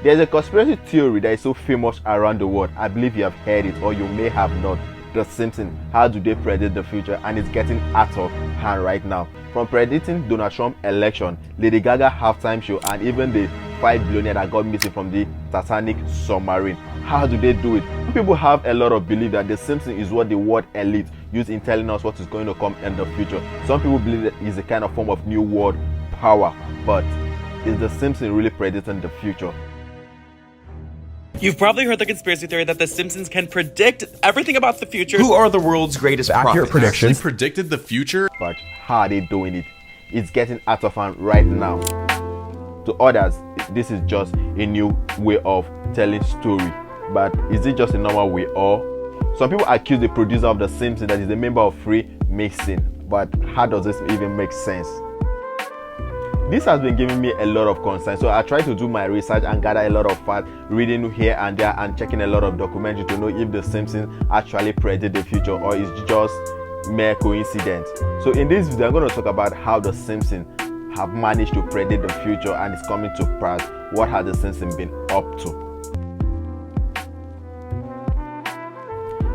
There's a conspiracy theory that is so famous around the world. I believe you have heard it or you may have not. The Simpsons, how do they predict the future? And it's getting out of hand right now. From predicting Donald Trump election, Lady Gaga halftime show, and even the 5 billionaire that got missing from the Titanic submarine. How do they do it? Some people have a lot of belief that the Simpsons is what the world elite use in telling us what is going to come in the future. Some people believe that it's a kind of form of new world power. But is the Simpsons really predicting the future? You've probably heard the conspiracy theory that the Simpsons can predict everything about the future. Who are the world's greatest accurate predictions? Actually predicted the future? But how are they doing it? It's getting out of hand right now. To others, this is just a new way of telling story. But is it just a normal way? Or some people accuse the producer of The Simpsons that is a member of Freemason. But how does this even make sense? This has been giving me a lot of concern, so I try to do my research and gather a lot of facts, reading here and there and checking a lot of documentary to know if the Simpsons actually predict the future or is just mere coincidence. So in this video, I'm going to talk about how the Simpsons have managed to predict the future and it's coming to pass. What has the Simpsons been up to?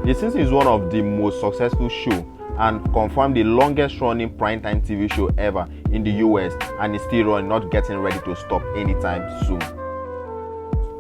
The Simpsons is one of the most successful shows and confirmed the longest running primetime TV show ever in the US, and is still running, not getting ready to stop anytime soon.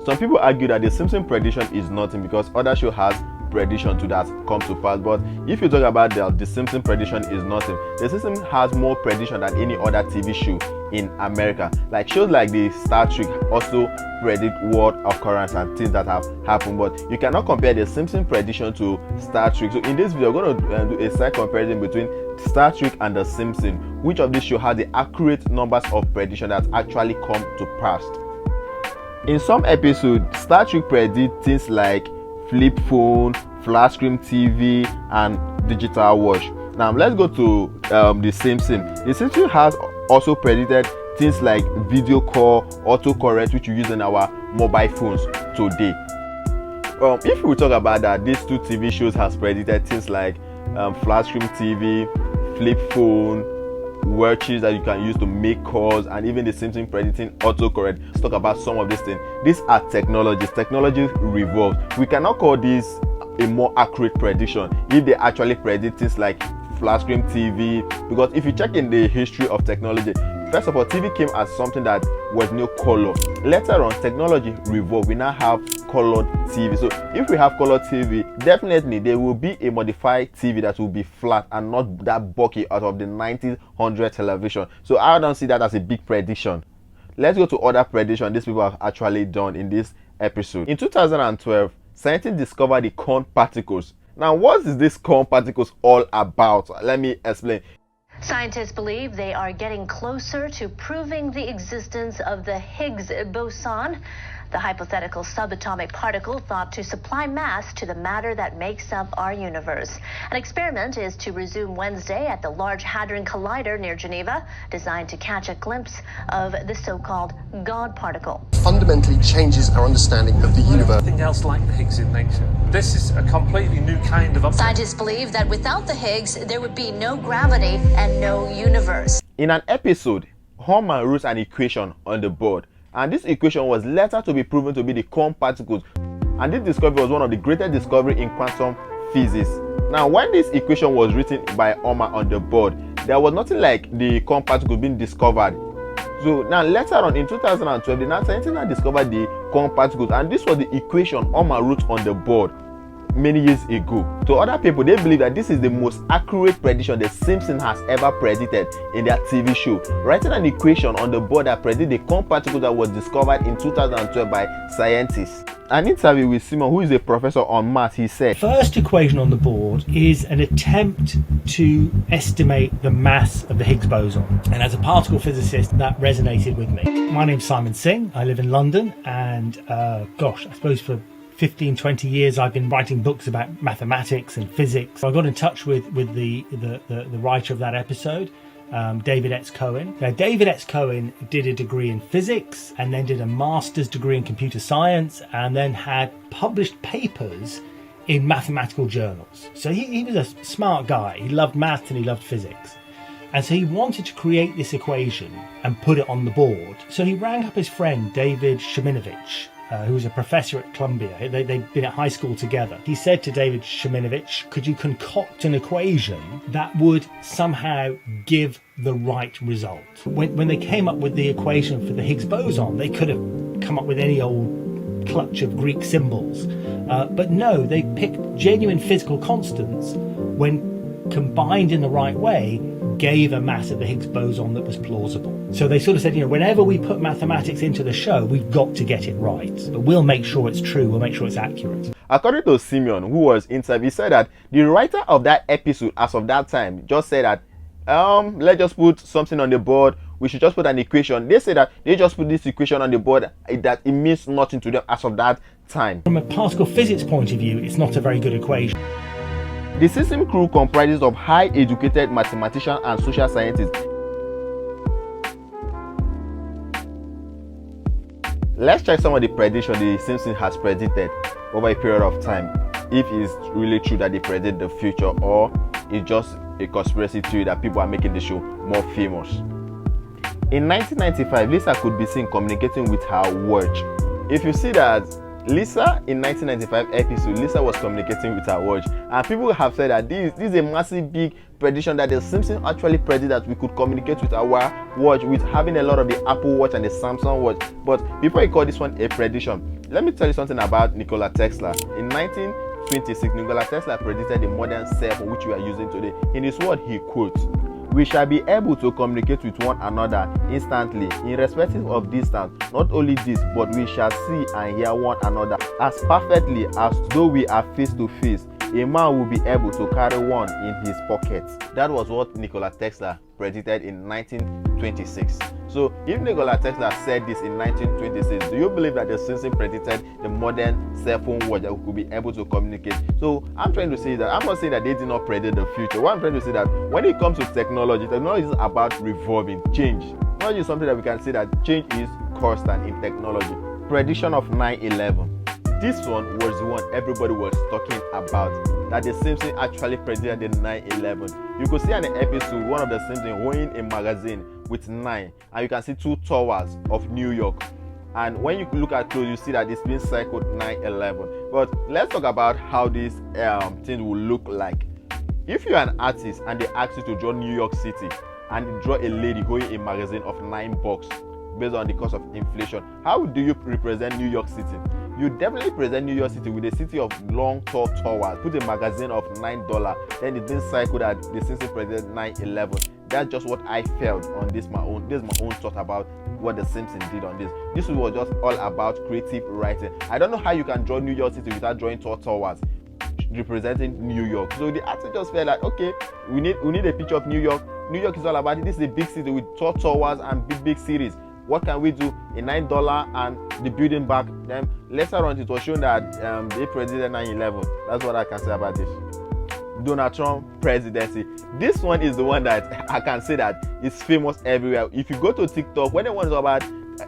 Some people argue that the Simpsons prediction is nothing because other show has prediction to that come to pass. But if you talk about the Simpsons prediction is nothing, the Simpsons has more prediction than any other TV show in America. Like shows like the Star Trek also predict world occurrence and things that have happened, but you cannot compare the Simpsons prediction to Star Trek. So in this video, we're going to do a slight comparison between Star Trek and the Simpsons. Which of these shows has the accurate numbers of prediction that actually come to pass? In some episodes, Star Trek predict things like flip phone, flat screen TV, and digital watch. Now let's go to the Simpsons. The Simpsons has also predicted things like video call, autocorrect, which we use in our mobile phones today. If we talk about that, these two TV shows has predicted things like flat screen TV, flip phone, watches that you can use to make calls, and even the Simpsons predicting autocorrect. Let's talk about some of these things. These are technologies. Technology revolves. We cannot call this a more accurate prediction if they actually predict things like flat screen TV, because if you check in the history of technology, first of all, TV came as something that was no color. Later on, technology revolved. We now have colored TV. So if we have colored TV, definitely there will be a modified TV that will be flat and not that bulky out of the 1900 television. So I don't see that as a big prediction. Let's go to other prediction these people have actually done in this episode. In 2012, scientists discovered the corn particles. Now, what is this corn particles all about? Let me explain. Scientists believe they are getting closer to proving the existence of the Higgs boson, the hypothetical subatomic particle thought to supply mass to the matter that makes up our universe. An experiment is to resume Wednesday at the Large Hadron Collider near Geneva, designed to catch a glimpse of the so-called God particle. Fundamentally changes our understanding of the universe. Nothing else like the Higgs in nature. This is a completely new kind of object. Scientists believe that without the Higgs, there would be no gravity and no universe. In an episode, Homer wrote an equation on the board, and this equation was later to be proven to be the corn particles. And this discovery was one of the greatest discoveries in quantum physics. Now, when this equation was written by Homer on the board, there was nothing like the corn particles being discovered. So now later on in 2012, the scientists now discovered the corn particles, and this was the equation Homer wrote on the board many years ago. To other people, they believe that this is the most accurate prediction the Simpsons has ever predicted in their TV show, writing an equation on the board that predicted the corn particle that was discovered in 2012 by scientists. An interview with Simon, who is a professor on math, he said, first equation on the board is an attempt to estimate the mass of the Higgs boson, and as a particle physicist that resonated with me. My name's Simon Singh, I live in London, and I suppose for 15-20 years I've been writing books about mathematics and physics. I got in touch with the writer of that episode, David X. Cohen. Now, David X. Cohen did a degree in physics and then did a master's degree in computer science and then had published papers in mathematical journals. So he was a smart guy. He loved math and he loved physics. And so he wanted to create this equation and put it on the board. So he rang up his friend David Sheminovich, who was a professor at Columbia. They'd been at high school together. He said to David Sheminovich, could you concoct an equation that would somehow give the right result? When they came up with the equation for the Higgs boson, they could have come up with any old clutch of Greek symbols. But no, they picked genuine physical constants when combined in the right way, gave a mass of the Higgs boson that was plausible. So they sort of said, whenever we put mathematics into the show, we've got to get it right. But we'll make sure it's true, we'll make sure it's accurate. According to Simeon, who was interviewed, he said that the writer of that episode, as of that time, just said that, let's just put something on the board. We should just put an equation. They say that they just put this equation on the board, that it means nothing to them as of that time. From a particle physics point of view, it's not a very good equation. The Simpson crew comprises of high-educated mathematicians and social scientists. Let's check some of the predictions the Simpson has predicted over a period of time, if it's really true that they predict the future or it's just a conspiracy theory that people are making the show more famous. In 1995, Lisa could be seen communicating with her watch. If you see that Lisa in 1995 episode, Lisa was communicating with her watch, and people have said that this is a massive big prediction that the Simpsons actually predict that we could communicate with our watch with having a lot of the Apple Watch and the Samsung Watch. But before you call this one a prediction, let me tell you something about Nikola Tesla. In 1926, Nikola Tesla predicted the modern cell phone which we are using today. In his word, he quotes, "We shall be able to communicate with one another instantly, irrespective of distance. Not only this, but we shall see and hear one another as perfectly as though we are face to face. A man will be able to carry one in his pocket." That was what Nikola Tesla predicted in 1926. So if Nikola Tesla said this in 1926, do you believe that the Simpsons predicted the modern cell phone watch that we could be able to communicate? So I'm trying to say that I'm not saying that they did not predict the future. What I'm trying to say that when it comes to technology is about revolving, change. Technology is something that we can say that change is constant in technology. Prediction of 9/11. This one was the one everybody was talking about, that the Simpsons actually predicted the 9/11. You could see in the episode one of the Simpsons holding a magazine with 9, and you can see 2 towers of New York. And when you look at close, you see that it's been circled 9/11. But let's talk about how this thing will look like. If you're an artist and they ask you to draw New York City and draw a lady holding a magazine of $9 based on the cost of inflation, how do you represent New York City? You definitely present New York City with a city of long, tall towers. Put a magazine of $9, then it's been cycled at the Simpsons president 9/11. That's just what I felt on this. My own thought about what the Simpsons did on this. This was just all about creative writing. I don't know how you can draw New York City without drawing tall towers representing New York. So the artist just felt like, okay, we need a picture of New York. New York is all about it. This is a big city with tall towers and big cities. What can we do? A $9 and the building back. Then later on, it was shown that they predicted 9/11. That's what I can say about this. Donald Trump presidency. This one is the one that I can say that is famous everywhere. If you go to TikTok, when they want to talk about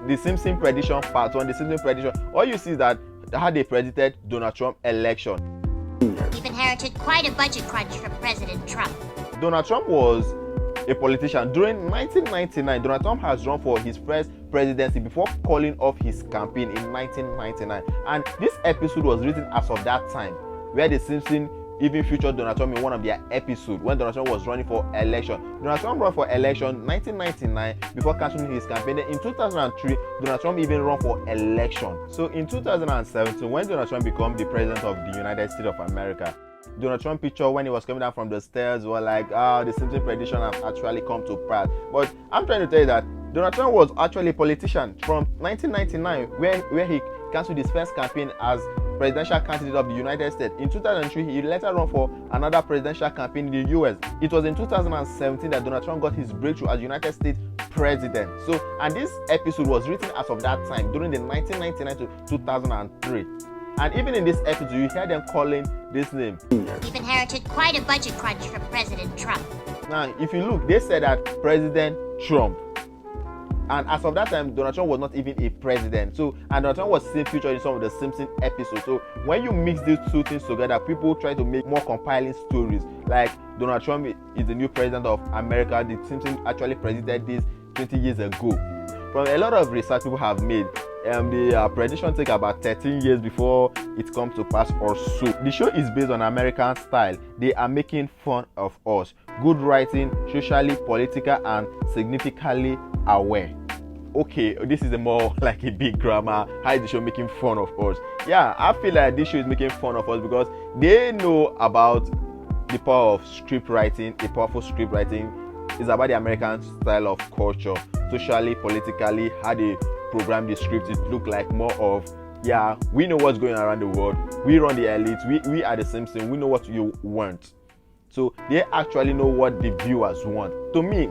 the Simpson prediction part 1, the Simpson prediction, all you see is that how they predicted Donald Trump election. You've inherited quite a budget crunch from President Trump. Donald Trump was a politician. During 1999, Donald Trump has run for his first presidency before calling off his campaign in 1999. And this episode was written as of that time, where the Simpsons even featured Donald Trump in one of their episodes when Donald Trump was running for election. Donald Trump ran for election 1999 before cancelling his campaign. Then in 2003, Donald Trump even ran for election. So in 2017, when Donald Trump became the president of the United States of America, Donald Trump picture when he was coming down from the stairs were like, the Simpson prediction has actually come to pass. But I'm trying to tell you that Donald Trump was actually a politician from 1999 where he cancelled his first campaign as presidential candidate of the United States. In 2003, he later ran for another presidential campaign in the US. It was in 2017 that Donald Trump got his breakthrough as United States president. So, and this episode was written as of that time, during the 1999 to 2003. And even in this episode, you hear them calling this name. You've inherited quite a budget crunch from President Trump. Now, if you look, they said that President Trump. And as of that time, Donald Trump was not even a president. So, and Donald Trump was still featured in some of the Simpsons episodes. So, when you mix these two things together, people try to make more compelling stories. Like, Donald Trump is the new president of America. The Simpsons actually predicted this 20 years ago. From a lot of research people have made, the prediction take about 13 years before it comes to pass or so. The show is based on American style. They are making fun of us. Good writing, socially, political, and significantly aware. Okay, this is a more like a big grammar. How is the show making fun of us? Yeah, I feel like this show is making fun of us because they know about the power of script writing. A powerful script writing is about the American style of culture, socially, politically, how they program the script. It look like more of, yeah, we know what's going on around the world. We run the elite. We are the Simpsons. We know what you want. So they actually know what the viewers want. To me,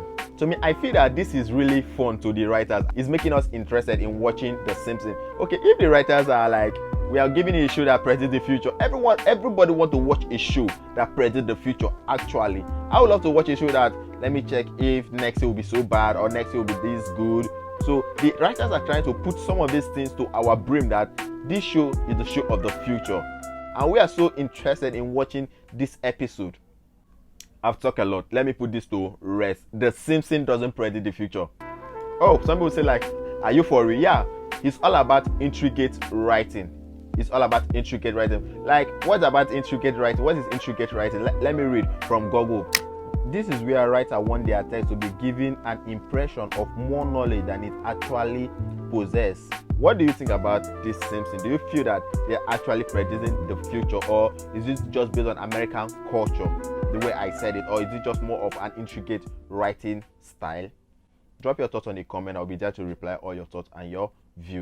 I feel that this is really fun to the writers. It's making us interested in watching The Simpsons. Okay, if the writers are like, we are giving you a show that predicts the future, everybody want to watch a show that predicts the future. Actually, I would love to watch a show that, let me check if next year will be so bad or next year will be this good. So the writers are trying to put some of these things to our brain that this show is the show of the future. And we are so interested in watching this episode. I've talked a lot. Let me put this to rest. The Simpsons doesn't predict the future. Oh, some people say like, are you for real? Yeah, it's all about intricate writing. It's all about intricate writing. Like, what's about intricate writing? What is intricate writing? Let me read from Google. This is where a writer wants their text to be given an impression of more knowledge than it actually possesses. What do you think about this Simpsons? Do you feel that they're actually predicting the future, or is this just based on American culture, the way I said it, or is it just more of an intricate writing style? Drop your thoughts on the comment. I'll be there to reply all your thoughts and your views.